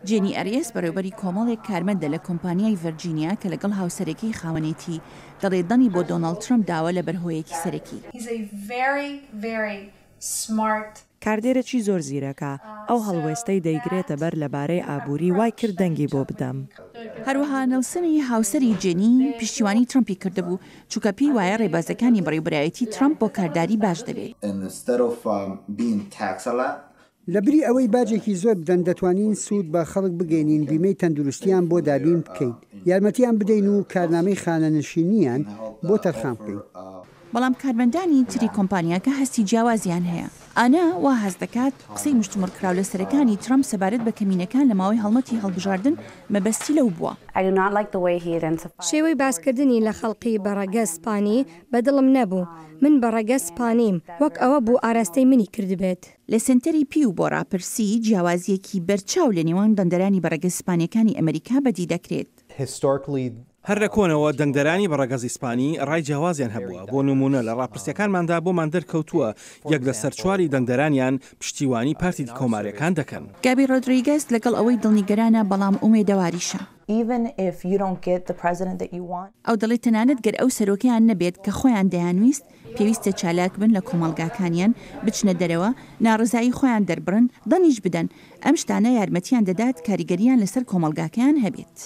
جێنی ئەریس بەڕێوەبەری کۆمەڵێک کارمەندە لە کۆمپانیای ڤەرجینیا کە لەگەڵ هاوسەرەکەی خاوەنێتی دەڵێدەنی بۆ دۆناڵد ترەمپ داوە لە بەرهۆیەکی سەرەکی. کاردێرێکی زۆر زیرەکە ئەو هەڵوێستەی دەیگرێتە بەر لەبارەی ئابووری وای کرد دەنگی بۆ بدەم. هەروەها نەلسنی هاوسەری جێنی پشتیوانی ترەمپی کردبوو چووکە پێی وایە ڕێبازەکانی بەڕێوەبەرایەتی ترەمپ بۆ کارداری باش دەبێت. لەبری ئەوەی باجێکی زۆر بدەن دەتوانین سوود بە خەڵک بگەینین بیمەی تەندروستیان بۆ دابین بکەین یارمەتیان بدەین و کارنامەی خانەنشینیان بۆ تەرخان بکەین. بەڵام کارمەندانی تری کۆمپانیاکە هەستی جیاوازیان هەیە. ئانا وا هەست دەکات قسەی مشتومڕکراو لە سەرەکانی ترەمپ سەبارەت بە کەمینەکان لە ماوەی هەڵمەتی هەڵبژاردن مەبەستی لەو بووە. شێوەی باسکردنی لە خەڵقی بەڕەگە سپانی بەدڵم نەبوو. من بەڕەگە سپانیم وەک ئەوە بوو ئاراستەی منی کردبێت. لە سنتەری پیو بۆ ڕاپرسی جیاوازیەکی بەرچاو لە نێوان دەنگدەرانی بەڕەگە سپانیەکانی ئەمریکا بەدی دەکرێت. هەر لە کۆنەوە دەنگدەرانی بەڕەگەز ئیسپانی ڕای جیاوازیان هەبووە بۆ نمونە لە ڕاپرسیەکانماندا بۆمان دەرکەوتووە یەک لە سەرچواری دەنگدەرانیان پشتیوانی پارتی کۆمارەکان دەکەن. گابی ڕۆدریگەس لەگەڵ ئەوەی دڵنیگەرانە بەڵام ئومێدەواریشە. ئەو دەڵێت تەنانەت گەر ئەو سەرۆکیان نەبێت کە خۆیان دەیانویست پێویستە چالاک بن لە کۆمەڵگاکانیان بچنە دەرەوە ناڕزایی خۆیان دەربڕن دەنیش بدەن ئەم شتانە یارمەتیان دەدات کاریگەریان لەسەر کۆمەڵگاکەیان هەبێت.